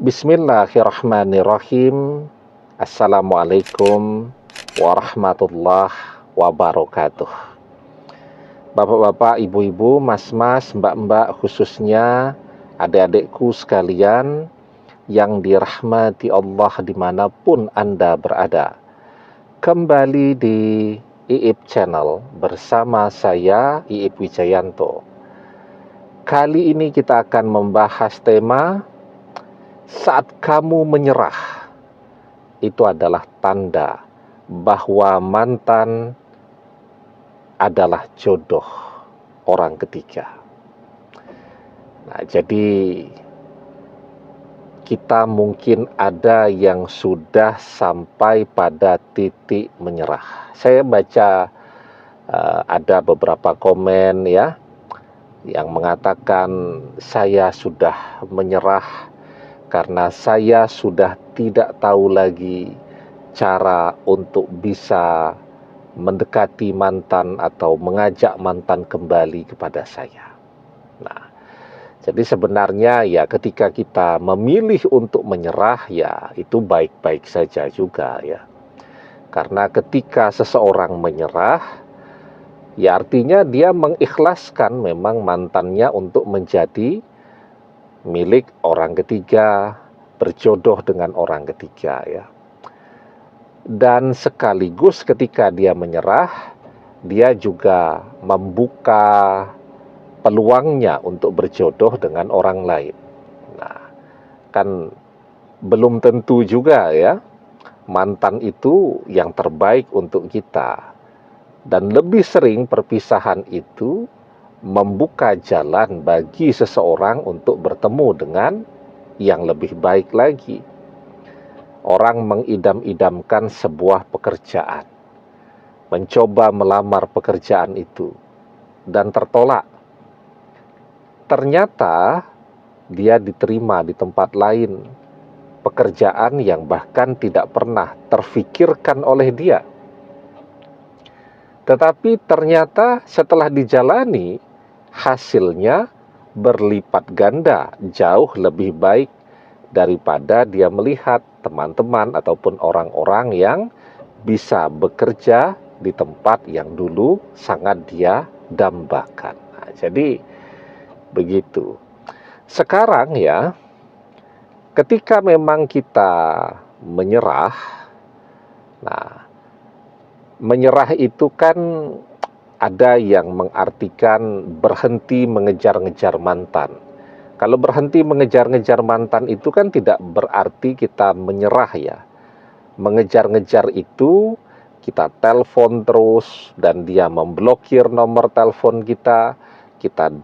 Bismillahirrahmanirrahim. Assalamualaikum warahmatullahi wabarakatuh. Bapak-bapak, ibu-ibu, mas-mas, mbak-mbak, khususnya adik-adikku sekalian yang dirahmati Allah dimanapun Anda berada. Kembali di IIP Channel bersama saya, IIP Wijayanto. Kali ini kita akan membahas tema saat kamu menyerah. Itu adalah tanda bahwa mantan adalah jodoh orang ketiga. Nah, jadi kita mungkin ada yang sudah sampai pada titik menyerah. Saya baca ada beberapa komen ya yang mengatakan saya sudah menyerah karena saya sudah tidak tahu lagi cara untuk bisa mendekati mantan atau mengajak mantan kembali kepada saya. Nah, jadi sebenarnya ya ketika kita memilih untuk menyerah ya itu baik-baik saja juga ya. Karena ketika seseorang menyerah ya artinya dia mengikhlaskan memang mantannya untuk menjadi milik orang ketiga, berjodoh dengan orang ketiga ya. Dan sekaligus ketika dia menyerah, dia juga membuka peluangnya untuk berjodoh dengan orang lain. Nah, kan belum tentu juga ya mantan itu yang terbaik untuk kita. Dan lebih sering perpisahan itu membuka jalan bagi seseorang untuk bertemu dengan yang lebih baik lagi. Orang mengidam-idamkan sebuah pekerjaan, mencoba melamar pekerjaan itu, dan tertolak. Ternyata dia diterima di tempat lain, pekerjaan yang bahkan tidak pernah terfikirkan oleh dia. Tetapi ternyata setelah dijalani, hasilnya berlipat ganda, jauh lebih baik daripada dia melihat teman-teman ataupun orang-orang yang bisa bekerja di tempat yang dulu sangat dia dambakan. Nah, jadi begitu. Sekarang ya, ketika memang kita menyerah, nah, menyerah itu kan ada yang mengartikan berhenti mengejar-ngejar mantan. Kalau berhenti mengejar-ngejar mantan itu kan tidak berarti kita menyerah ya. Mengejar-ngejar itu kita telepon terus dan dia memblokir nomor telepon kita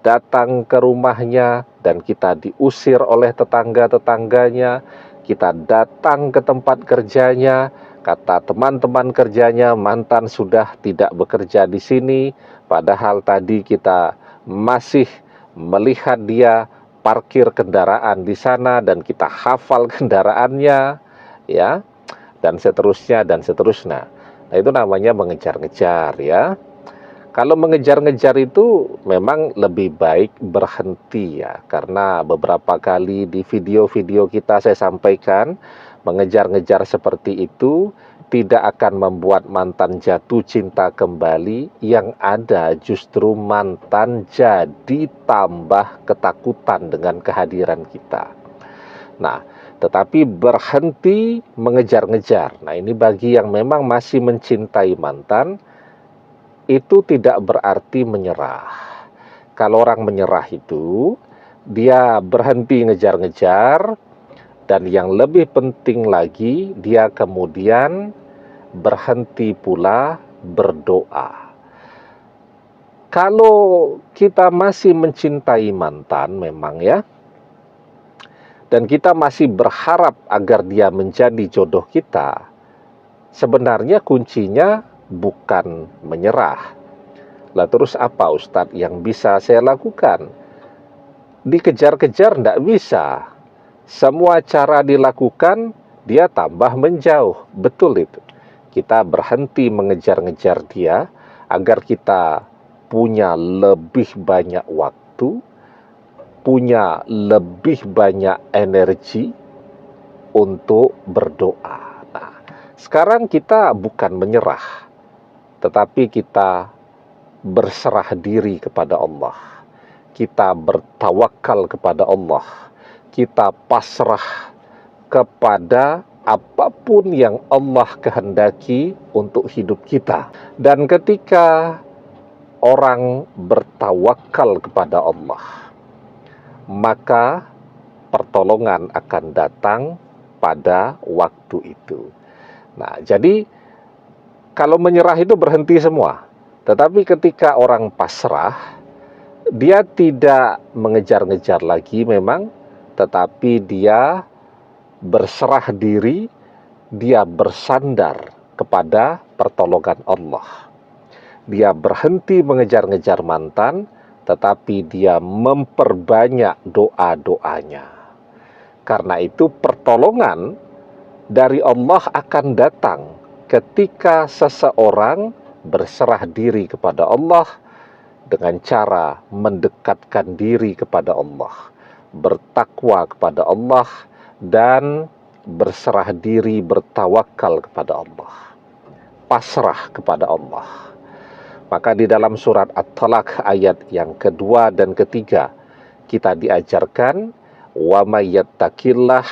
datang ke rumahnya dan kita diusir oleh tetangga-tetangganya, kita datang ke tempat kerjanya, kata teman-teman kerjanya mantan sudah tidak bekerja di sini, padahal tadi kita masih melihat dia parkir kendaraan di sana dan kita hafal kendaraannya, ya, dan seterusnya dan seterusnya. Nah, itu namanya mengejar-ngejar ya. Kalau mengejar-ngejar itu memang lebih baik berhenti ya, karena beberapa kali di video-video kita saya sampaikan, mengejar-ngejar seperti itu tidak akan membuat mantan jatuh cinta kembali, yang ada justru mantan jadi tambah ketakutan dengan kehadiran kita. Nah, tetapi berhenti mengejar-ngejar. Nah, ini bagi yang memang masih mencintai mantan, itu tidak berarti menyerah. Kalau orang menyerah itu, dia berhenti ngejar-ngejar, dan yang lebih penting lagi, dia kemudian berhenti pula berdoa. Kalau kita masih mencintai mantan memang ya, dan kita masih berharap agar dia menjadi jodoh kita, sebenarnya kuncinya bukan menyerah. Lah terus apa Ustadz yang bisa saya lakukan? Dikejar-kejar tidak bisa. Semua cara dilakukan, dia tambah menjauh. Betul itu. Kita berhenti mengejar-ngejar dia agar kita punya lebih banyak waktu, punya lebih banyak energi, untuk berdoa. Nah, sekarang kita bukan menyerah, tetapi kita berserah diri kepada Allah. Kita bertawakal kepada Allah. Kita pasrah kepada apapun yang Allah kehendaki untuk hidup kita. Dan ketika orang bertawakal kepada Allah, maka pertolongan akan datang pada waktu itu. Nah, jadi kalau menyerah itu berhenti semua. Tetapi ketika orang pasrah, dia tidak mengejar-ngejar lagi memang, tetapi dia berserah diri, dia bersandar kepada pertolongan Allah. Dia berhenti mengejar-ngejar mantan, tetapi dia memperbanyak doa-doanya. Karena itu pertolongan dari Allah akan datang ketika seseorang berserah diri kepada Allah dengan cara mendekatkan diri kepada Allah, bertakwa kepada Allah, dan berserah diri, bertawakal kepada Allah, pasrah kepada Allah. Maka di dalam surat At-Talaq ayat yang kedua dan ketiga, kita diajarkan, wa may yattaqillah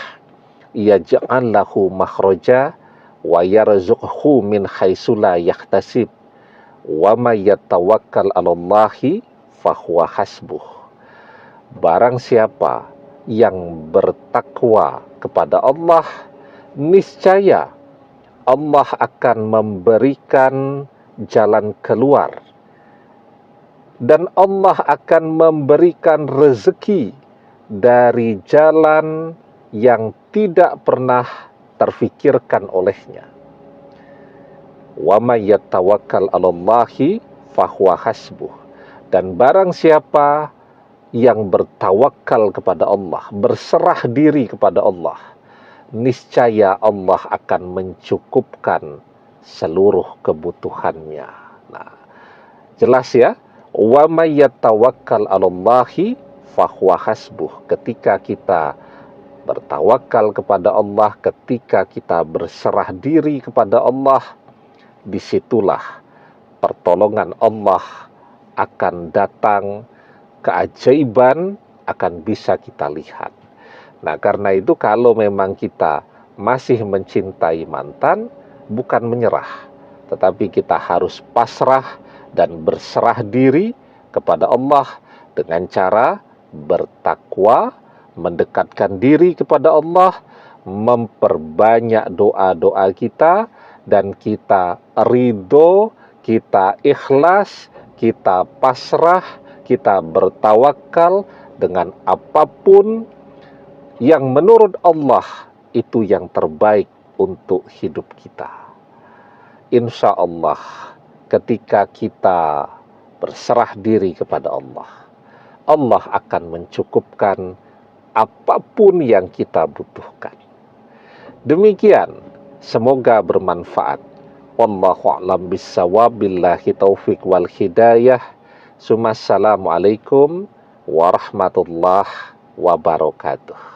yaj'al lahu makhraja wa yarzuqhu min haitsu la yahtasib wa may yatawakkal 'alallahi fahuwa hasbuh. Barang siapa yang bertakwa kepada Allah, niscaya Allah akan memberikan jalan keluar, dan Allah akan memberikan rezeki dari jalan yang tidak pernah terfikirkan olehnya. Wa may yatawakkal 'alallahi fahuwa hasbuh. Dan barang siapa yang bertawakal kepada Allah, berserah diri kepada Allah, niscaya Allah akan mencukupkan seluruh kebutuhannya. Nah, jelas ya, wa may yatawakkal 'alallahi fahuwa hasbuh. Ketika kita bertawakal kepada Allah, ketika kita berserah diri kepada Allah, disitulah pertolongan Allah akan datang, keajaiban akan bisa kita lihat. Nah, karena itu kalau memang kita masih mencintai mantan, bukan menyerah, tetapi kita harus pasrah dan berserah diri kepada Allah dengan cara bertakwa, mendekatkan diri kepada Allah, memperbanyak doa-doa kita, dan kita ridho, kita ikhlas, kita pasrah, kita bertawakal dengan apapun yang menurut Allah itu yang terbaik untuk hidup kita. Insya Allah, ketika kita berserah diri kepada Allah, Allah akan mencukupkan apapun yang kita butuhkan. Demikian, semoga bermanfaat. Wallahu a'lam bissawab, billahi taufiq wal hidayah. Assalamualaikum warahmatullahi wabarakatuh.